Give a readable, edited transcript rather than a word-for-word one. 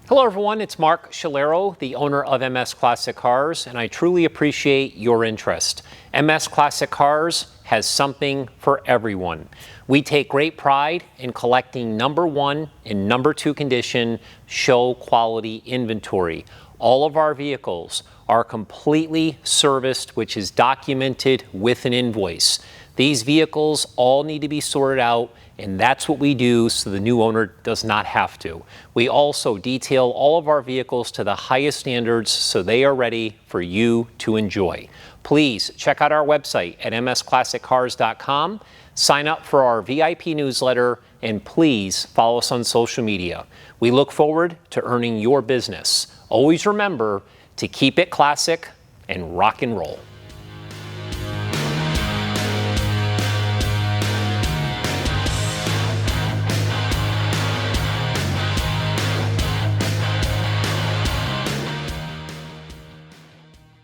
Hello everyone, it's Mark Shalero, the owner of MS Classic Cars, and I truly appreciate your interest. MS Classic Cars has something for everyone. We take great pride in collecting number 1 and number 2 condition show quality inventory. All of our vehicles are completely serviced, which is documented with an invoice. These vehicles all need to be sorted out, and that's what we do so the new owner does not have to. We also detail all of our vehicles to the highest standards so they are ready for you to enjoy. Please check out our website at msclassiccars.com, sign up for our VIP newsletter, and please follow us on social media. We look forward to earning your business. Always remember to keep it classic and rock and roll.